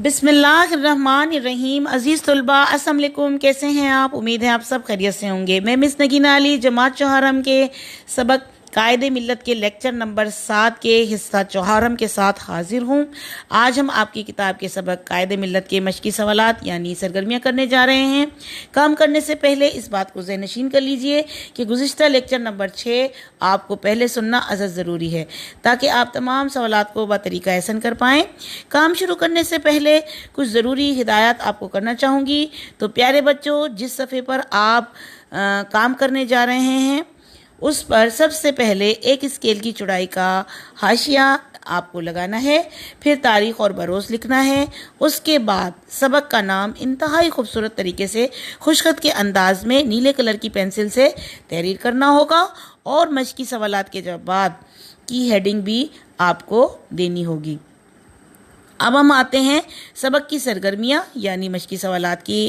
बिस्मिल्लाहिर्रहमानिर्रहीम। अज़ीज़ तलबा अस्सलाम वालेकुम, कैसे हैं आप? उम्मीद है आप सब खैरियत से होंगे। मैं मिस नगीना अली जमात चौहारम के सबक कायदे मिल्लत के लेक्चर नंबर 7 के हिस्सा चौहारम के साथ हाजिर हूँ। आज हम आपकी किताब के सबक कायदे मिल्लत के मशक़ी सवालात यानी सरगर्मियाँ करने जा रहे हैं। काम करने से पहले इस बात को ज़हनशीन कर लीजिए कि गुज़िश्ता लेक्चर नंबर 6 आपको पहले सुनना अज़द ज़रूरी है ताकि आप तमाम सवालात को बतरीका एहसन कर पाएँ। काम शुरू करने से पहले कुछ ज़रूरी हिदायत आपको करना चाहूँगी। तो प्यारे बच्चों, जिस सफ़े पर आप काम करने जा रहे हैं उस पर सबसे पहले एक स्केल की चौड़ाई का हाशिया आपको लगाना है, फिर तारीख़ और बरोज़ लिखना है। उसके बाद सबक का नाम इंतहाई खूबसूरत तरीके से खुशखत के अंदाज में नीले कलर की पेंसिल से तहरीर करना होगा और मशक़ी सवालात के जवाब की हेडिंग भी आपको देनी होगी। अब हम आते हैं सबक की सरगर्मियाँ यानी मशक़ी सवालात की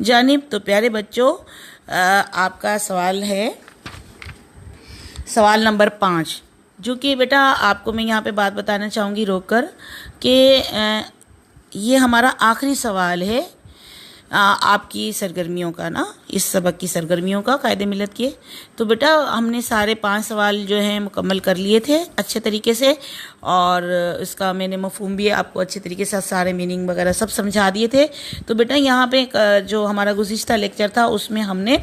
जानिब। तो प्यारे बच्चों, आपका सवाल है सवाल नंबर 5, जो कि बेटा आपको मैं यहाँ पे बात बताना चाहूँगी रोक कर कि ये हमारा आखिरी सवाल है आपकी सरगर्मियों का ना, इस सबक की सरगर्मियों का कायदे मिल्लत के। तो बेटा हमने सारे 5 सवाल जो हैं मुकम्मल कर लिए थे अच्छे तरीके से, और इसका मैंने मफ़हूम भी आपको अच्छे तरीके से सारे मीनिंग वगैरह सब समझा दिए थे। तो बेटा यहाँ पे जो हमारा गुज़िश्ता लेक्चर था उसमें हमने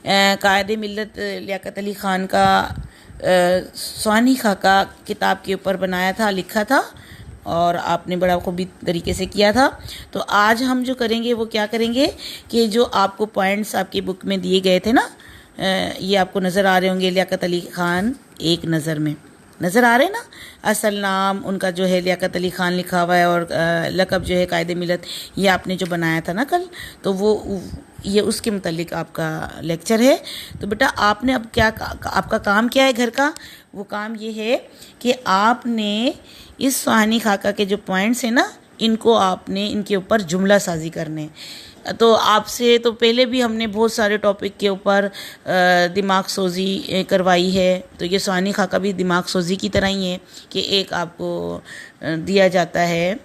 कायदे मिल्लत लियाकत अली ख़ान का स्वानी खाका किताब के ऊपर बनाया था, लिखा था, और आपने बड़ा खूबी तरीके से किया था। तो आज हम जो करेंगे वो क्या करेंगे कि जो आपको पॉइंट्स आपकी बुक में दिए गए थे ना, ये आपको नज़र आ रहे होंगे। लियाकत अली ख़ान एक नज़र में नज़र आ रहे हैं ना। असल नाम उनका जो है लियाकत अली ख़ान लिखा हुआ है, और लक़ब जो है कायदे मिल्लत, ये आपने जो बनाया था ना कल, तो वो ये उसके मुतालिक आपका लेक्चर है। तो बेटा आपने अब क्या आपका काम क्या है घर का? वो काम ये है कि आपने इस सुहानी खाका के जो पॉइंट्स हैं ना, इनको आपने इनके ऊपर जुमला साजी करने। तो आपसे तो पहले भी हमने बहुत सारे टॉपिक के ऊपर दिमाग सोजी करवाई है। तो ये सुहानी खाका भी दिमाग सोजी की तरह ही है कि एक आपको दिया जाता है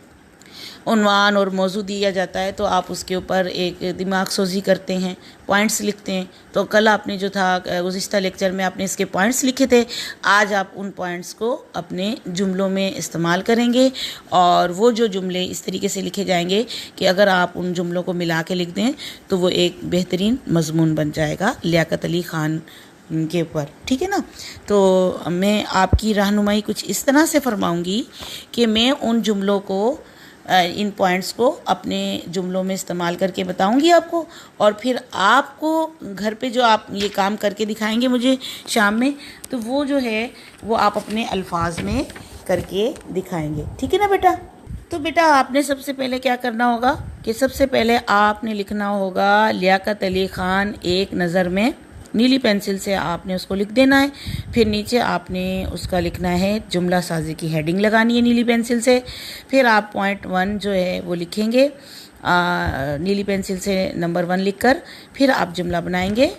उन्वान और मौजू दिया जाता है, तो आप उसके ऊपर एक दिमाग सोजी करते हैं, पॉइंट्स लिखते हैं। तो कल आपने जो था गुज़िश्ता लेक्चर में आपने इसके पॉइंट्स लिखे थे, आज आप उन पॉइंट्स को अपने जुमलों में इस्तेमाल करेंगे, और वो जो जुमले इस तरीके से लिखे जाएंगे कि अगर आप उन जुमलों को मिला के लिख दें तो वो एक बेहतरीन मज़मून बन जाएगा लियाकत अली ख़ान के ऊपर, ठीक है ना। तो मैं आपकी रहनुमाई कुछ इस तरह से फरमाऊँगी कि मैं उन जुमलों को इन पॉइंट्स को अपने जुमलों में इस्तेमाल करके बताऊंगी आपको, और फिर आपको घर पे जो आप ये काम करके दिखाएंगे मुझे शाम में, तो वो जो है वो आप अपने अल्फाज में करके दिखाएंगे, ठीक है ना बेटा। तो बेटा आपने सबसे पहले क्या करना होगा कि सबसे पहले आपने लिखना होगा लियाकत अली ख़ान एक नज़र में। नीली पेंसिल से आपने उसको लिख देना है। फिर नीचे आपने उसका लिखना है जुमला साजी की हेडिंग लगानी है नीली पेंसिल से। फिर आप पॉइंट 1 जो है वो लिखेंगे नीली पेंसिल से नंबर 1 लिखकर, फिर आप जुमला बनाएंगे।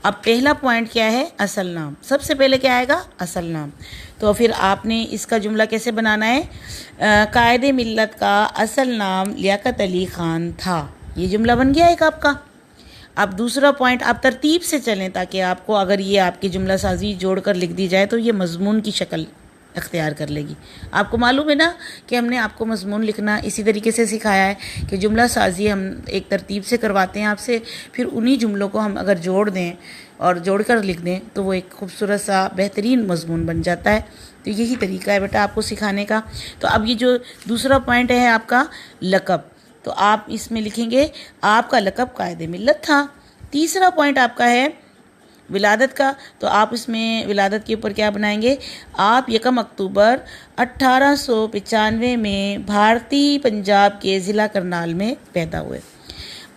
अब पहला पॉइंट क्या है? असल नाम। सबसे पहले क्या आएगा? असल नाम। तो फिर आपने इसका जुमला कैसे बनाना है? कायदे मिल्लत का असल नाम लियाकत अली ख़ान था। ये जुमला बन गया एक आपका। अब दूसरा पॉइंट आप तरतीब से चलें ताकि आपको, अगर ये आपकी जुमला साजी जोड़कर लिख दी जाए तो ये मज़मून की शक्ल अख्तियार कर लेगी। आपको मालूम है ना कि हमने आपको मज़मून लिखना इसी तरीके से सिखाया है कि जुमला साजी हम एक तरतीब से करवाते हैं आपसे, फिर उन्हीं जुमलों को हम अगर जोड़ दें और जोड़कर लिख दें तो वो एक खूबसूरत सा बेहतरीन मज़मून बन जाता है। तो यही तरीका है बेटा आपको सिखाने का। तो अब ये जो दूसरा पॉइंट है आपका लक़ब, तो आप इसमें लिखेंगे आपका लक़ब कायदे मिल्लत था। तीसरा पॉइंट आपका है विलादत का, तो आप इसमें विलादत के ऊपर क्या बनाएंगे? आप 1 अक्टूबर 1895 में भारतीय पंजाब के ज़िला करनाल में पैदा हुए।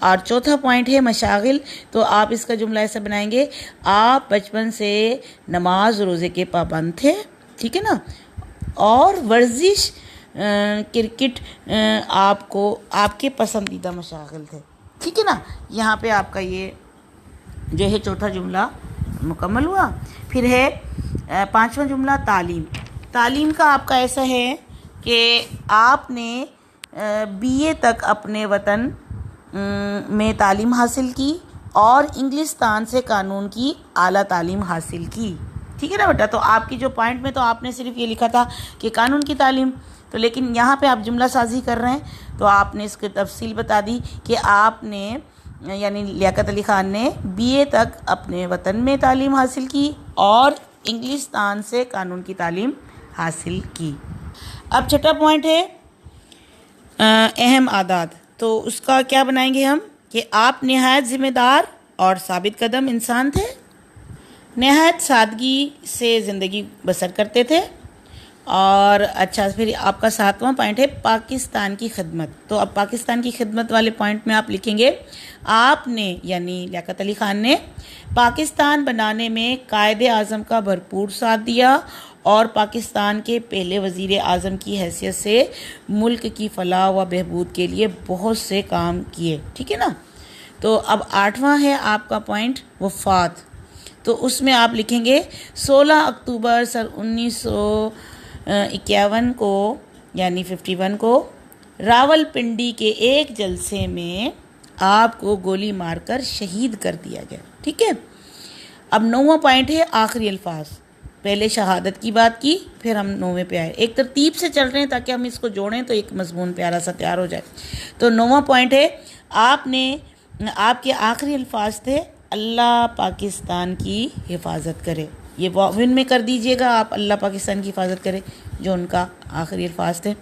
और चौथा पॉइंट है मशागिल, तो आप इसका जुमला ऐसा बनाएंगे आप बचपन से नमाज रोज़े के पाबंद थे, ठीक है ना, और वर्जिश क्रिकेट आपको आपके पसंदीदा मशागिल थे, ठीक है ना। यहाँ पे आपका ये जो है चौथा जुमला मुकम्मल हुआ। फिर है 5वां जुमला तालीम। तालीम का आपका ऐसा है कि आपने बीए तक अपने वतन में तालीम हासिल की और इंग्लिस्तान से कानून की आला तालीम हासिल की। ठीक है ना बेटा। तो आपकी जो पॉइंट में तो आपने सिर्फ ये लिखा था कि कानून की तालीम, तो लेकिन यहाँ पे आप जुमला साजी कर रहे हैं तो आपने इसकी तफसील बता दी कि आपने यानी लियाकत अली ख़ान ने बीए तक अपने वतन में तालीम हासिल की और इंग्लिस्तान से कानून की तालीम हासिल की। अब छठा पॉइंट है अहम आदात। तो उसका क्या बनाएंगे हम कि आप नहायत ज़िम्मेदार और साबित कदम इंसान थे, नहायत सादगी से ज़िंदगी बसर करते थे। और अच्छा, फिर आपका सातवां पॉइंट है पाकिस्तान की खिदमत। तो अब पाकिस्तान की खिदमत वाले पॉइंट में आप लिखेंगे आपने यानी लियाकत अली ख़ान ने पाकिस्तान बनाने में कायदे आज़म का भरपूर साथ दिया और पाकिस्तान के पहले वज़ीर आज़म की हैसियत से मुल्क की फलाह व बहबूद के लिए बहुत से काम किए। ठीक है ना। तो अब आठवां है आपका पॉइंट वफ़ात। तो उसमें आप लिखेंगे 16 अक्टूबर सन 1951 को यानी 51 को रावलपिंडी के एक जलसे में आपको गोली मारकर शहीद कर दिया गया। ठीक है। अब 9वां पॉइंट है आखिरी अल्फाज। पहले शहादत की बात की, फिर हम 9वें पे आए। एक तरतीब से चल रहे हैं ताकि हम इसको जोड़ें तो एक मजमून प्यारा सा तैयार हो जाए। तो 9वां पॉइंट है आपके आखिरी अल्फाज थे अल्लाह पाकिस्तान की हिफाजत करे। ये वाविन में कर दीजिएगा आप, अल्लाह पाकिस्तान की हिफाजत करे, जो उनका आखिरी अल्फाज थे।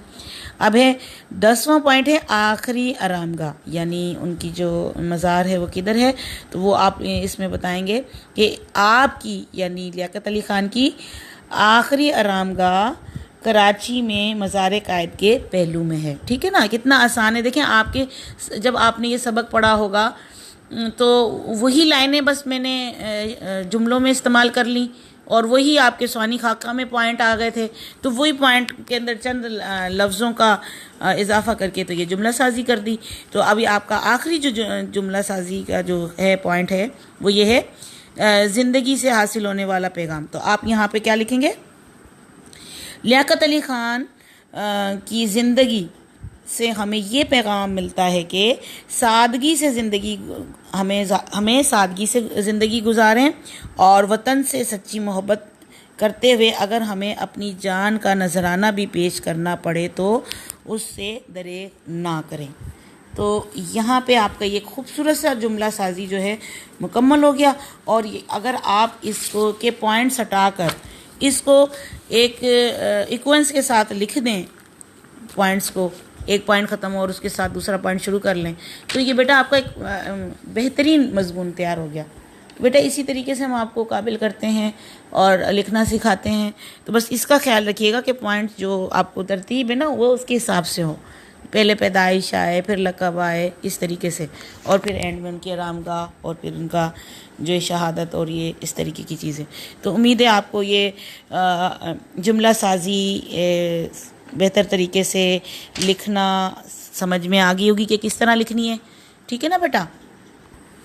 अब है 10वां पॉइंट है आखिरी आरामगाह, यानी उनकी जो मज़ार है वो किधर है। तो वो आप इसमें बताएंगे कि आपकी यानी लियाकत अली ख़ान की आखिरी आरामगाह कराची में मज़ार कायद के पहलू में है। ठीक है ना। कितना आसान है। देखें आपके जब आपने ये सबक पढ़ा होगा तो वही लाइनें बस मैंने जुमलों में इस्तेमाल कर ली और वही आपके स्वानी खाका में पॉइंट आ गए थे। तो वही पॉइंट के अंदर चंद लफ्ज़ों का इजाफा करके तो ये जुमला साजी कर दी। तो अभी आपका आखिरी जो जुमला साजी का जो है पॉइंट है वो ये है ज़िंदगी से हासिल होने वाला पैगाम। तो आप यहाँ पे क्या लिखेंगे? लियाकत अली ख़ान की ज़िंदगी से हमें ये पैगाम मिलता है कि सादगी से ज़िंदगी हमें सादगी से ज़िंदगी गुजारें और वतन से सच्ची मोहब्बत करते हुए अगर हमें अपनी जान का नजराना भी पेश करना पड़े तो उससे दरेग ना करें। तो यहाँ पे आपका ये खूबसूरत सा जुमला साजी जो है मुकम्मल हो गया। और ये अगर आप इसको के पॉइंट्स हटाकर इसको एक इक्वेंस के साथ लिख दें, पॉइंट्स को एक पॉइंट ख़त्म और उसके साथ दूसरा पॉइंट शुरू कर लें, तो ये बेटा आपका एक बेहतरीन मजमून तैयार हो गया। बेटा इसी तरीके से हम आपको काबिल करते हैं और लिखना सिखाते हैं। तो बस इसका ख्याल रखिएगा कि पॉइंट जो आपको तरतीब है ना वो उसके हिसाब से हो। पहले पैदाइश आए, फिर लक़ब आए, इस तरीके से, और फिर एंड में उनकी आरामगाह और फिर उनका जो शहादत और ये इस तरीके की चीज़ें। तो उम्मीद है आपको ये जुमला साजी बेहतर तरीके से लिखना समझ में आ गई होगी कि किस तरह लिखनी है। ठीक है ना बेटा।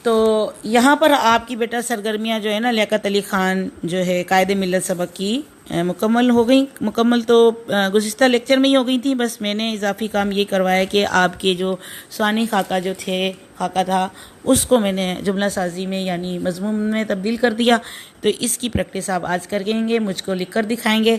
तो यहाँ पर आपकी बेटा सरगर्मियाँ जो है ना लियाकत अली ख़ान जो है कायदे मिल्लत सबक की मुकम्मल हो गई। मुकम्मल तो गुज़िश्ता लेक्चर में ही हो गई थी, बस मैंने इजाफी काम ये करवाया कि आपके जो स्वानी खाका था उसको मैंने जुमला साजी में यानी मजमून में तब्दील कर दिया। तो इसकी प्रैक्टिस आप आज करेंगे, मुझको लिख कर दिखाएंगे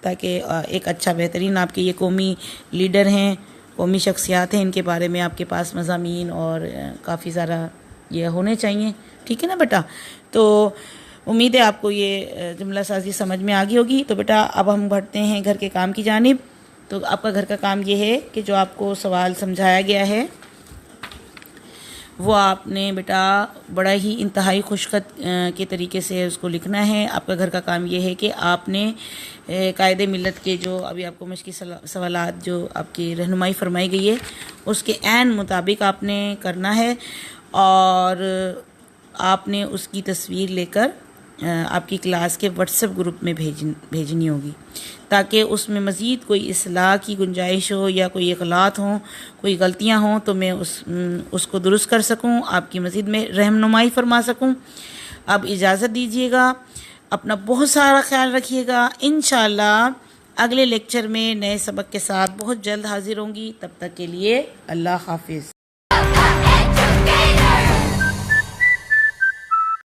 ताकि एक अच्छा बेहतरीन आपके ये कौमी लीडर हैं, कौमी शख्सियात हैं, इनके बारे में आपके पास मज़ामीन और काफ़ी ज़्यादा ये होने चाहिए। ठीक है ना बेटा। तो उम्मीद है आपको ये जुमला साजी समझ में आ गई होगी। तो बेटा अब हम बढ़ते हैं घर के काम की जानिब। तो आपका घर का काम ये है कि जो आपको सवाल समझाया गया है वो आपने बेटा बड़ा ही इंतहाई खुशखत के तरीके से उसको लिखना है। आपका घर का काम ये है कि आपने कायदे मिल्लत के जो अभी आपको मुश्किल सवालात जो आपकी रहनुमाई फरमाई गई है उसके ऐन मुताबिक आपने करना है और आपने उसकी तस्वीर लेकर आपकी क्लास के व्हाट्सएप ग्रुप में भेजनी होगी ताकि उसमें मज़ीद कोई इस्लाह की गुंजाइश हो या कोई गलत हों, कोई गलतियां हों तो मैं उसको दुरुस्त कर सकूं, आपकी मज़ीद में रहनुमाई फरमा सकूं। अब इजाज़त दीजिएगा, अपना बहुत सारा ख्याल रखिएगा। इंशाअल्लाह अगले लेक्चर में नए सबक के साथ बहुत जल्द हाजिर होंगी। तब तक के लिए अल्लाह हाफिज़।